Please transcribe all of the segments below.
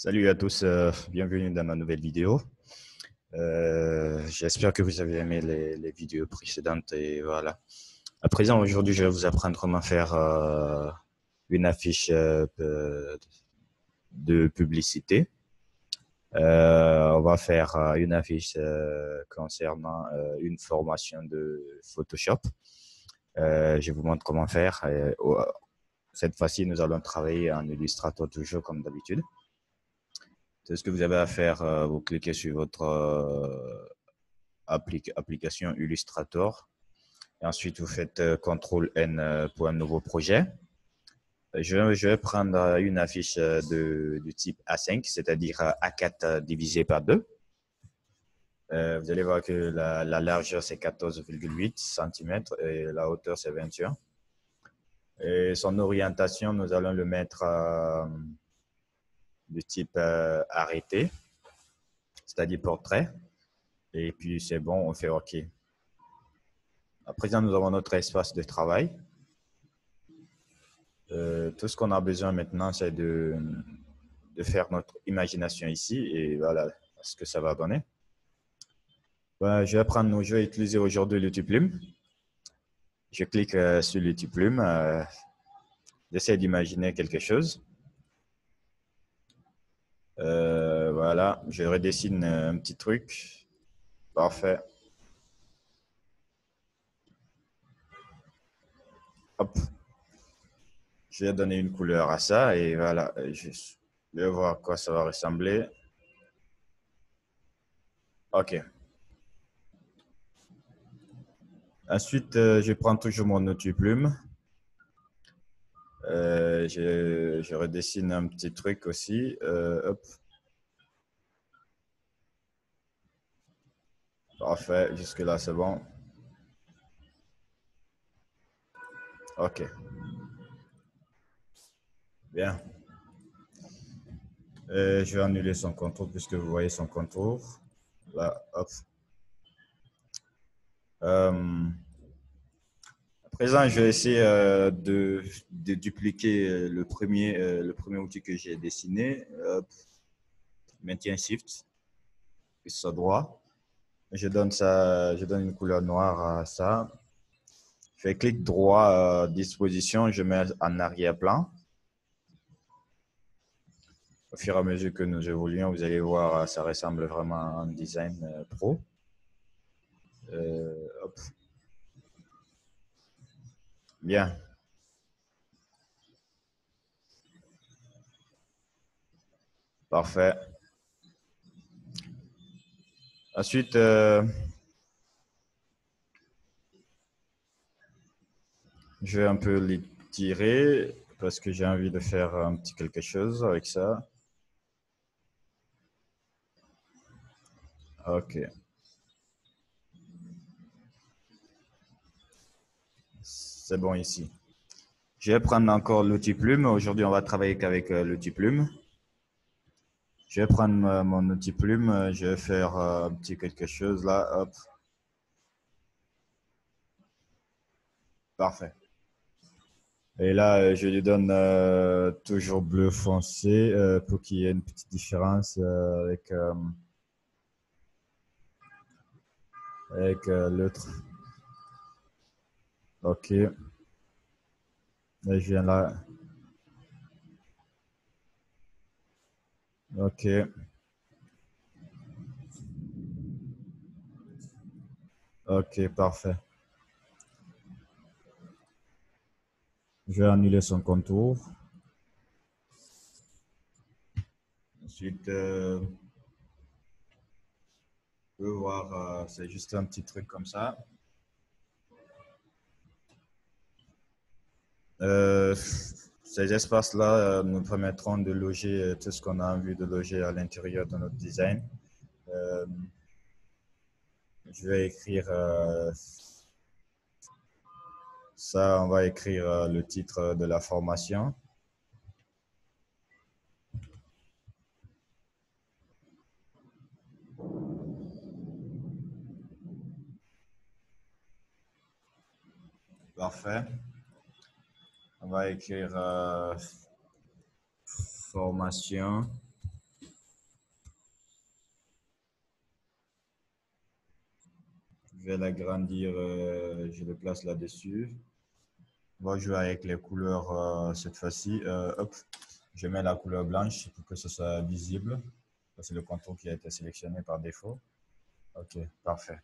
Salut à tous, bienvenue dans ma nouvelle vidéo. J'espère que vous avez aimé les vidéos précédentes et voilà. À présent, aujourd'hui, je vais vous apprendre comment faire une affiche de publicité. On va faire une affiche concernant une formation de Photoshop. Je vous montre comment faire. Cette fois-ci, nous allons travailler en Illustrator toujours comme d'habitude. C'est ce que vous avez à faire. Vous cliquez sur votre application Illustrator. Et ensuite, vous faites CTRL-N pour un nouveau projet. Je vais prendre une affiche du type A5, c'est-à-dire A4 divisé par 2. Vous allez voir que la largeur, c'est 14,8 cm et la hauteur, c'est 21. Et son orientation, nous allons le mettre du type arrêté, c'est-à-dire portrait. Et puis, c'est bon, on fait OK. À présent, nous avons notre espace de travail. Tout ce qu'on a besoin maintenant, c'est de faire notre imagination ici et voilà ce que ça va donner. Je vais utiliser aujourd'hui l'outil-plume. Je clique sur l'outil-plume. J'essaie d'imaginer quelque chose. Voilà, je redessine un petit truc. Parfait. Hop. Je vais donner une couleur à ça et voilà, je vais voir à quoi ça va ressembler. OK. Ensuite, je prends toujours mon outil-plume. Je redessine un petit truc aussi. Hop. Parfait, jusque-là, c'est bon. OK. Bien. Je vais annuler son contour puisque vous voyez son contour. Là, hop. À présent, je vais essayer de dupliquer le premier outil que j'ai dessiné. Hop. Maintien Shift, puis ça droit. Je donne une couleur noire à ça. Je fais clic droit, disposition, je mets en arrière-plan. Au fur et à mesure que nous évoluons, vous allez voir, ça ressemble vraiment à un design pro. Hop. Bien. Parfait. Ensuite, je vais un peu l'étirer parce que j'ai envie de faire un petit quelque chose avec ça. OK. C'est bon ici. Je vais prendre encore l'outil plume. Aujourd'hui, on va travailler qu'avec l'outil plume. Je vais prendre mon outil plume. Je vais faire un petit quelque chose là. Hop. Parfait. Et là, je lui donne toujours bleu foncé pour qu'il y ait une petite différence avec l'autre. OK. Et je viens là. OK. OK, parfait. Je vais annuler son contour. Ensuite, on peut voir, c'est juste un petit truc comme ça. Ces espaces-là nous permettront de loger tout ce qu'on a envie de loger à l'intérieur de notre design. Je vais écrire ça, on va écrire le titre de la formation. Parfait. On va écrire formation vais l'agrandir, je le place là-dessus. On va jouer avec les couleurs cette fois-ci. Hop, je mets la couleur blanche pour que ce soit visible. C'est le contour qui a été sélectionné par défaut. Ok, parfait.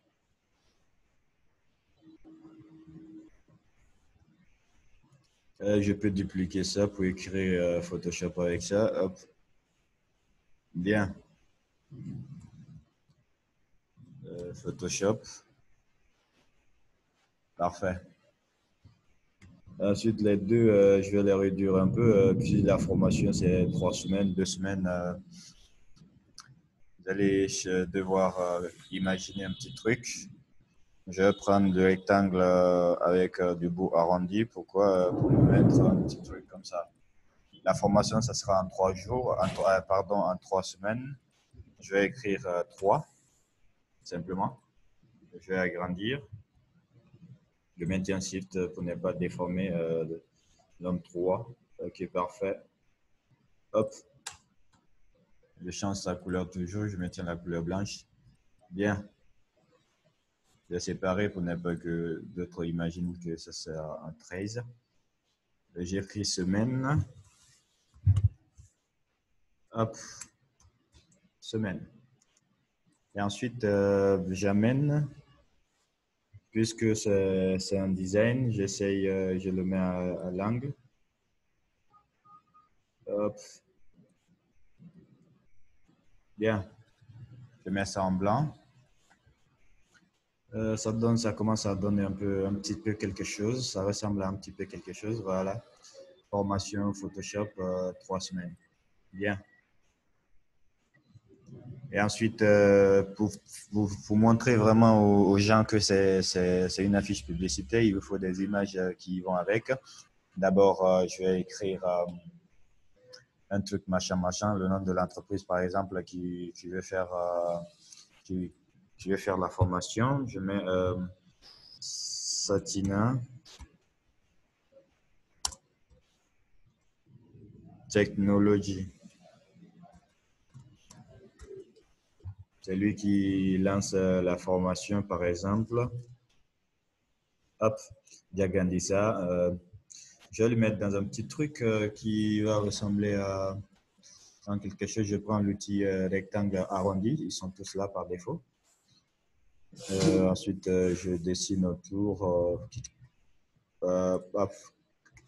Je peux dupliquer ça pour écrire Photoshop avec ça. Hop. Bien. Photoshop. Parfait. Ensuite, les deux, je vais les réduire un peu. Puis la formation, c'est 3 semaines, 2 semaines. Vous allez devoir imaginer un petit truc. Je vais prendre le rectangle avec du bout arrondi. Pourquoi? Pour me mettre un petit truc comme ça. La formation, ça sera en 3 jours, pardon, en 3 semaines. Je vais écrire 3, simplement. Je vais agrandir. Je maintiens Shift pour ne pas déformer l'homme 3. Ok, parfait. Hop. Je change sa couleur toujours. Je maintiens la couleur blanche. Bien. Je vais séparer pour ne pas que d'autres imaginent que ça sera un 13. J'écris semaine. Hop. Semaine. Et ensuite, j'amène, puisque c'est un design, j'essaye, je le mets à l'angle. Hop. Bien. Je mets ça en blanc. Ça commence à donner un petit peu quelque chose. Ça ressemble à un petit peu quelque chose. Voilà. Formation Photoshop, 3 semaines. Bien. Et ensuite, pour vous montrer vraiment aux gens que c'est une affiche publicitaire, il vous faut des images qui vont avec. D'abord, je vais écrire un truc machin, le nom de l'entreprise, par exemple, qui veut faire, qui, qui veut faire la formation. Je mets Satina Technology. C'est lui qui lance la formation, par exemple. Hop, Diagandisa. Je vais le mettre dans un petit truc qui va ressembler à quelque chose. Je prends l'outil rectangle arrondi. Ils sont tous là par défaut. Ensuite, je dessine autour. Hop,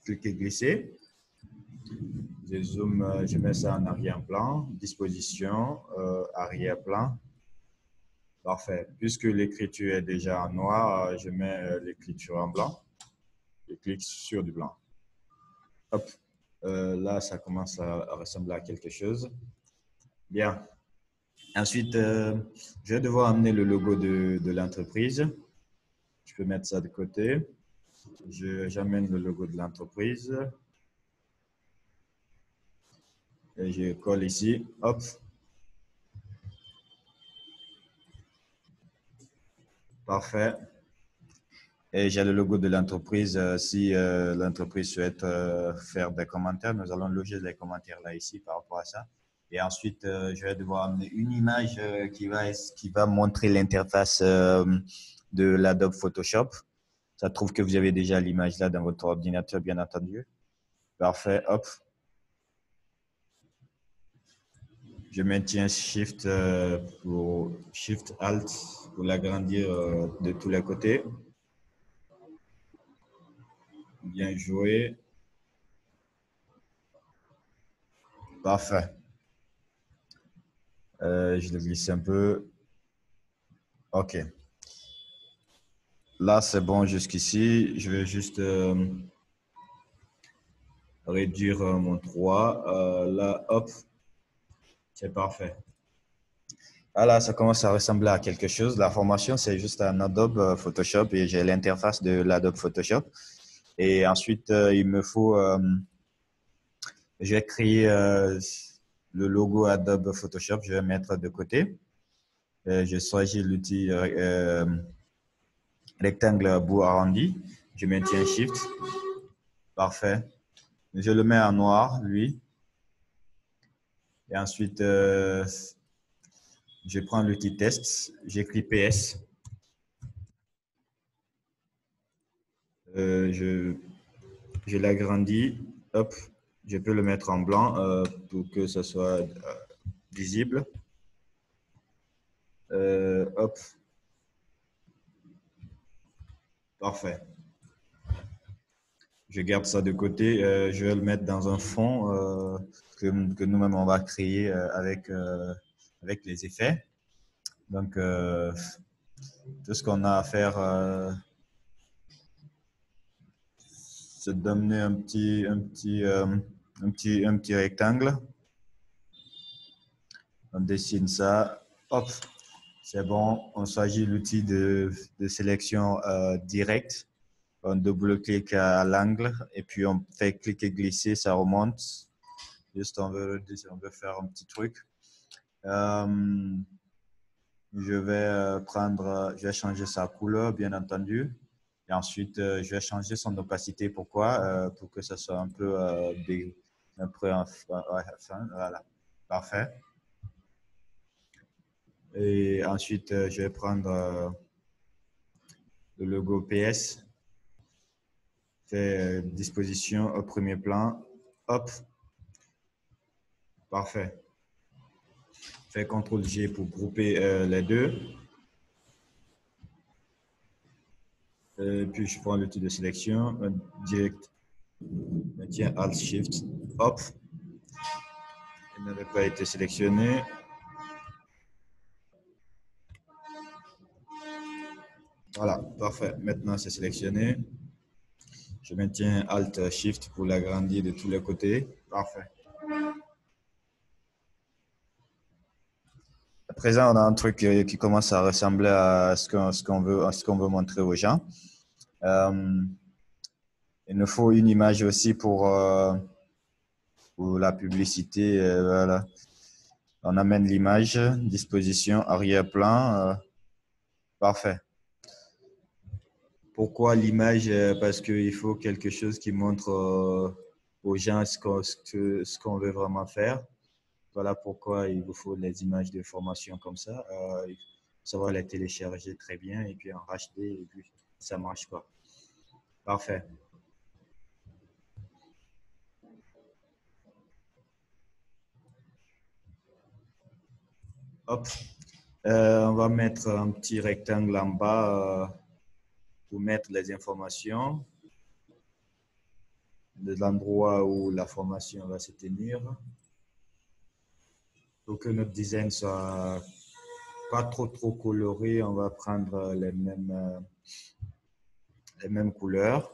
cliquer, glisser. Je zoome, je mets ça en arrière-plan. Disposition, arrière-plan. Parfait. Puisque l'écriture est déjà en noir, je mets l'écriture en blanc. Je clique sur du blanc. Hop. Là, ça commence à ressembler à quelque chose. Bien. Ensuite, je vais devoir amener le logo de l'entreprise. Je peux mettre ça de côté. J'amène le logo de l'entreprise. Et je colle ici. Hop. Parfait. Et j'ai le logo de l'entreprise. Si l'entreprise souhaite faire des commentaires, nous allons loger les commentaires là ici par rapport à ça. Et ensuite, je vais devoir amener une image qui va montrer l'interface de l'Adobe Photoshop. Ça trouve que vous avez déjà l'image là dans votre ordinateur, bien entendu. Parfait. Hop. Je maintiens Shift Shift Alt pour l'agrandir de tous les côtés. Bien joué. Parfait. Je le glisse un peu. OK. Là, c'est bon jusqu'ici. Je vais juste réduire mon 3. Là, hop. C'est parfait. Voilà, ça commence à ressembler à quelque chose. La formation, c'est juste un Adobe Photoshop et j'ai l'interface de l'Adobe Photoshop. Et ensuite, il me faut, je vais créer le logo Adobe Photoshop. Je vais mettre de côté. Je choisis l'outil rectangle bout arrondi. Je maintiens Shift. Parfait. Je le mets en noir, lui. Et ensuite, je prends l'outil test. J'écris PS. Je l'agrandis. Hop, je peux le mettre en blanc pour que ce soit visible. Hop. Parfait. Je garde ça de côté. Je vais le mettre dans un fond que nous-mêmes on va créer avec les effets. Donc, tout ce qu'on a à faire, c'est d'amener un petit rectangle. On dessine ça. Hop, c'est bon. On choisit l'outil de sélection direct. On double-clique à l'angle et puis on fait cliquer glisser, ça remonte. Juste on veut faire un petit truc. Je vais changer sa couleur, bien entendu. Et ensuite, je vais changer son opacité. Pourquoi? Pour que ça soit un peu voilà. Parfait. Et ensuite, je vais prendre le logo PS. Fait disposition au premier plan. Hop. Parfait. Fais CTRL-G pour grouper les deux. Puis je prends l'outil de sélection, direct, maintien Alt-Shift, hop. Il n'avait pas été sélectionné. Voilà, parfait. Maintenant, c'est sélectionné. Je maintiens Alt-Shift pour l'agrandir de tous les côtés. Parfait. À présent, on a un truc qui commence à ressembler à ce qu'on veut montrer aux gens. Il nous faut une image aussi pour la publicité. Voilà. On amène l'image, disposition, arrière-plan. Parfait. Pourquoi l'image? Parce qu'il faut quelque chose qui montre aux gens ce qu'on veut vraiment faire. Voilà pourquoi il vous faut les images de formation comme ça. Il faut savoir les télécharger très bien et puis en racheter et puis ça ne marche pas. Parfait. Hop. On va mettre un petit rectangle en bas pour mettre les informations de l'endroit où la formation va se tenir. Pour que notre design soit pas trop coloré, on va prendre les mêmes couleurs.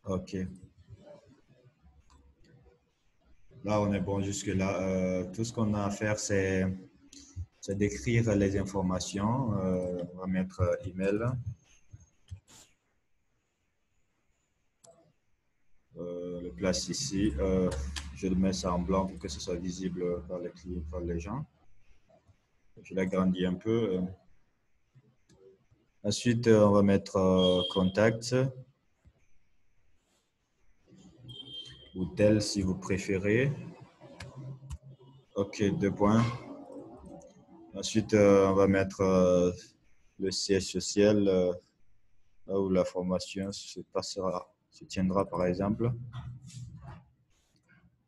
OK. Là, on est bon jusque-là. Tout ce qu'on a à faire, c'est d'écrire les informations. On va mettre email. Le place ici. Je le mets ça en blanc pour que ce soit visible par les clients, par les gens. Je l'agrandis un peu. Ensuite, on va mettre contact ou tel si vous préférez. OK, 2 points. Ensuite, on va mettre le siège social là où la formation se tiendra, par exemple.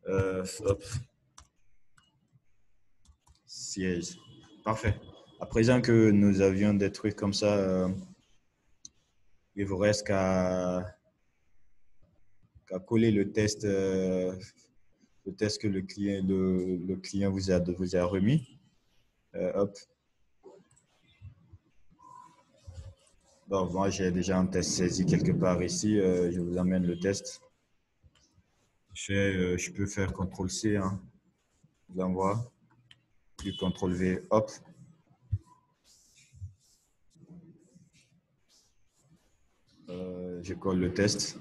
Hop. Siège. Parfait. À présent que nous avions des trucs comme ça, il vous reste qu'à coller le test que le client vous a remis. Hop. Bon, moi, j'ai déjà un test saisi quelque part ici. Je vous amène le test. Je peux faire CTRL-C. Hein. Je l'envoie. Puis CTRL-V. Hop. Je colle le test.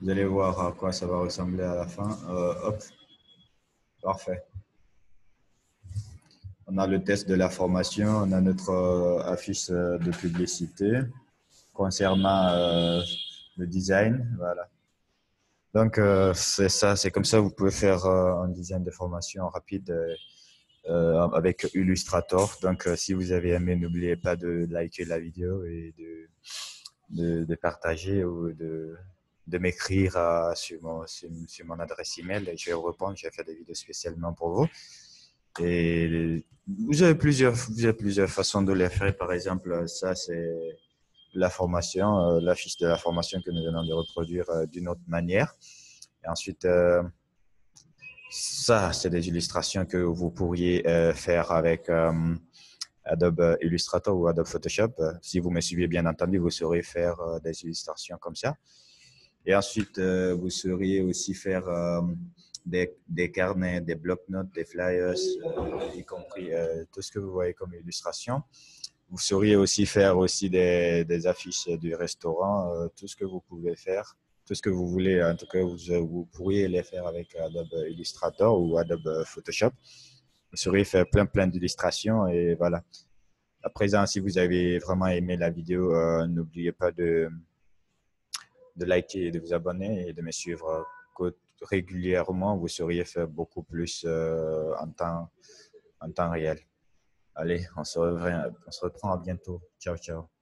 Vous allez voir à quoi ça va ressembler à la fin. Hop. Parfait. On a le test de la formation. On a notre affiche de publicité concernant le design. Voilà. Donc, c'est ça. C'est comme ça que vous pouvez faire un design de formation rapide avec Illustrator. Donc, si vous avez aimé, n'oubliez pas de liker la vidéo et de partager ou de m'écrire sur mon adresse email. Et je vais répondre. Je vais faire des vidéos spécialement pour vous. Et vous avez plusieurs façons de les faire. Par exemple, ça, c'est la formation, la fiche de la formation que nous venons de reproduire d'une autre manière. Et ensuite, ça, c'est des illustrations que vous pourriez faire avec Adobe Illustrator ou Adobe Photoshop. Si vous me suivez, bien entendu, vous saurez faire des illustrations comme ça. Et ensuite, vous sauriez aussi faire des carnets, des blocs-notes, des flyers, y compris tout ce que vous voyez comme illustration. Vous sauriez aussi faire aussi des affiches du restaurant, tout ce que vous pouvez faire, tout ce que vous voulez. En tout cas, vous pourriez les faire avec Adobe Illustrator ou Adobe Photoshop. Vous sauriez faire plein d'illustrations et voilà. À présent, si vous avez vraiment aimé la vidéo, n'oubliez pas de liker et de vous abonner et de me suivre régulièrement. Vous sauriez faire beaucoup plus en temps réel. Allez, on se reprend à bientôt. Ciao, ciao.